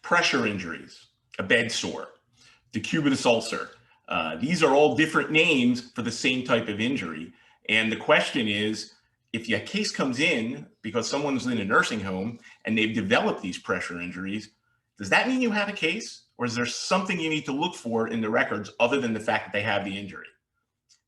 pressure injuries, a bed sore, decubitus ulcer. These are all different names for the same type of injury. And the question is, if your case comes in because someone's in a nursing home and they've developed these pressure injuries, does that mean you have a case? Or is there something you need to look for in the records other than the fact that they have the injury?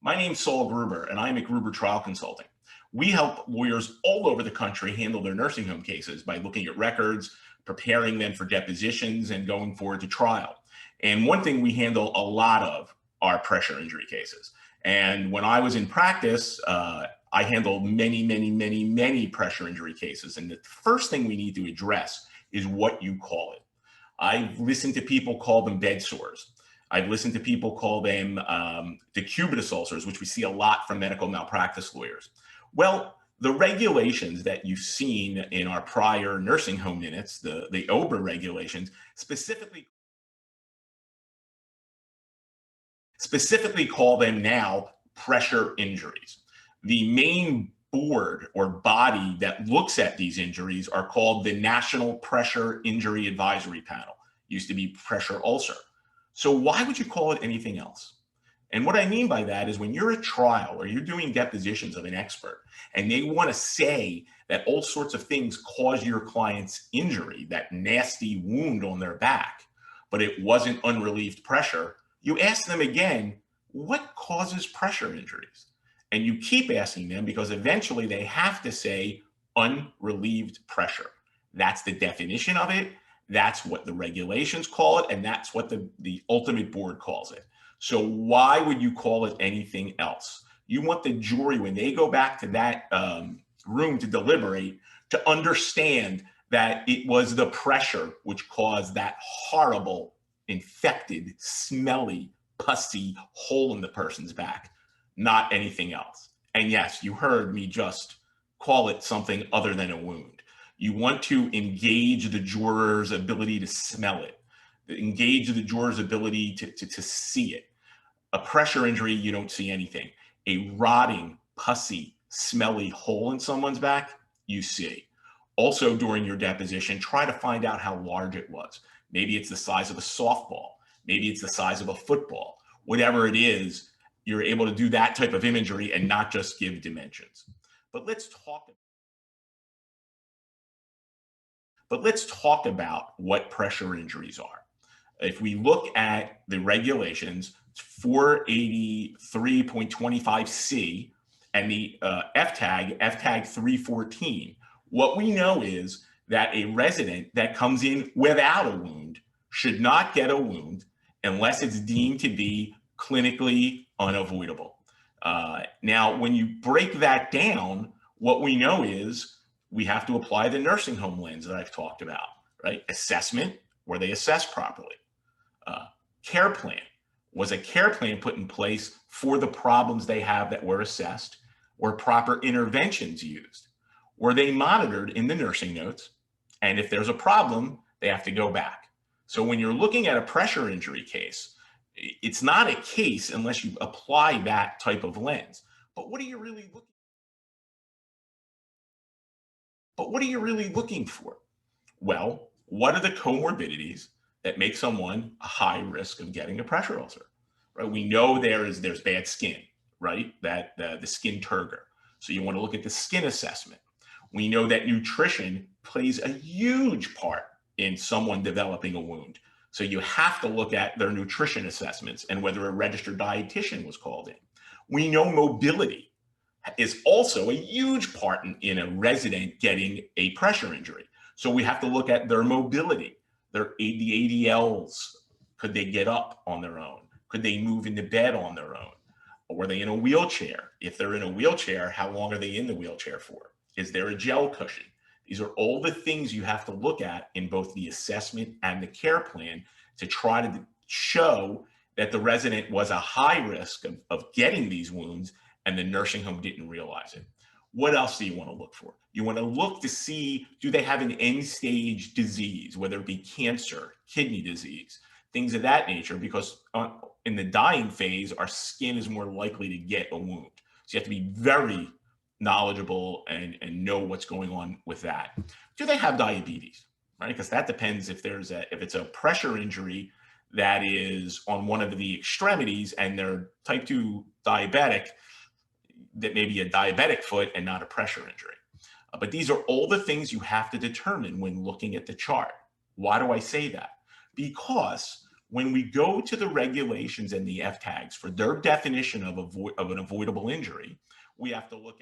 My name's Saul Gruber, and I'm at Gruber Trial Consulting. We help lawyers all over the country handle their nursing home cases by looking at records, preparing them for depositions, and going forward to trial. And one thing we handle a lot of are pressure injury cases. And when I was in practice, I handled many pressure injury cases. And the first thing we need to address is what you call it. I've listened to people call them bed sores. I've listened to people call them decubitus ulcers, which we see a lot from medical malpractice lawyers. Well, the regulations that you've seen in our prior nursing home minutes, the OBRA regulations, specifically call them now pressure injuries. The main board or body that looks at these injuries are called the National Pressure Injury Advisory Panel. Used to be pressure ulcer. So why would you call it anything else? And what I mean by that is when you're at trial or you're doing depositions of an expert and they want to say that all sorts of things cause your client's injury, that nasty wound on their back, but it wasn't unrelieved pressure, you ask them again, what causes pressure injuries? And you keep asking them because eventually they have to say unrelieved pressure. That's the definition of it. That's what the regulations call it. And that's what the ultimate board calls it. So why would you call it anything else? You want the jury, when they go back to that room to deliberate, to understand that it was the pressure which caused that horrible, infected, smelly, pussy hole in the person's back, not anything else. And yes, you heard me just call it something other than a wound. You want to engage the juror's ability to smell it, engage the juror's ability to see it. A pressure injury, you don't see anything. A rotting, pussy, smelly hole in someone's back, you see. Also, during your deposition, try to find out how large it was. Maybe it's the size of a softball. Maybe it's the size of a football. Whatever it is, you're able to do that type of imagery and not just give dimensions. But let's talk about what pressure injuries are. If we look at the regulations, 483.25C and the FTAG 314, what we know is that a resident that comes in without a wound should not get a wound unless it's deemed to be clinically unavoidable. Now, when you break that down, what we know is we have to apply the nursing home lens that I've talked about, right? Assessment, were they assessed properly? Care plan, was a care plan put in place for the problems they have that were assessed? Were proper interventions used? Were they monitored in the nursing notes? And if there's a problem, they have to go back. So when you're looking at a pressure injury case, it's not a case unless you apply that type of lens. But what are you really looking for? Well, what are the comorbidities that make someone a high risk of getting a pressure ulcer? Right? We know there's bad skin, right? That the skin turgor. So you want to look at the skin assessment. We know that nutrition plays a huge part in someone developing a wound. So you have to look at their nutrition assessments and whether a registered dietitian was called in. We know mobility is also a huge part in a resident getting a pressure injury. So we have to look at their mobility, the ADLs. Could they get up on their own? Could they move into bed on their own? Or were they in a wheelchair? If they're in a wheelchair, how long are they in the wheelchair for? Is there a gel cushion? These are all the things you have to look at in both the assessment and the care plan to try to show that the resident was a high risk of getting these wounds and the nursing home didn't realize it. What else do you want to look for? You want to look to see, do they have an end-stage disease, whether it be cancer, kidney disease, things of that nature, because in the dying phase, our skin is more likely to get a wound. So you have to be very knowledgeable and know what's going on with that. Do they have diabetes? right? Because that depends if it's a pressure injury that is on one of the extremities and they're type 2 diabetic, that may be a diabetic foot and not a pressure injury. But these are all the things you have to determine when looking at the chart. Why do I say that? Because when we go to the regulations and the F tags for their definition of an avoidable injury, we have to look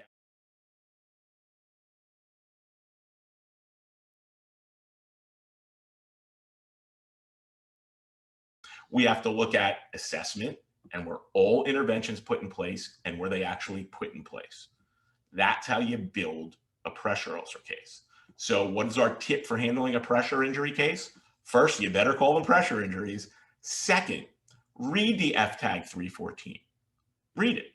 at assessment and where all interventions put in place and where they actually put in place. That's how you build a pressure ulcer case. So what is our tip for handling a pressure injury case? First, you better call them pressure injuries. Second, read the F tag 314. Read it,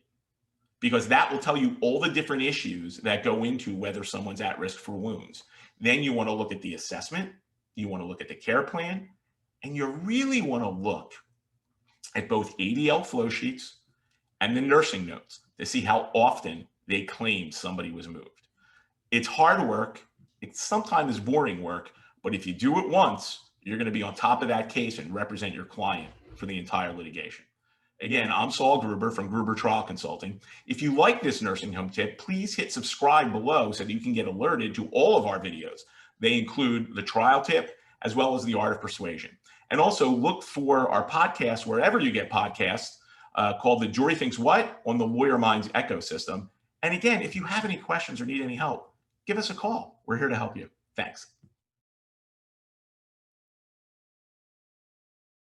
because that will tell you all the different issues that go into whether someone's at risk for wounds. Then you want to look at the assessment, you want to look at the care plan, and you really want to look at both ADL flow sheets and the nursing notes to see how often they claim somebody was moved. It's hard work. It sometimes is boring work, but if you do it once, you're going to be on top of that case and represent your client for the entire litigation. Again, I'm Saul Gruber from Gruber Trial Consulting. If you like this nursing home tip, please hit subscribe below so that you can get alerted to all of our videos. They include the trial tip as well as the art of persuasion. And also look for our podcast wherever you get podcasts, called The Jury Thinks What on the Lawyer Minds ecosystem. And again, if you have any questions or need any help, give us a call. We're here to help you. Thanks.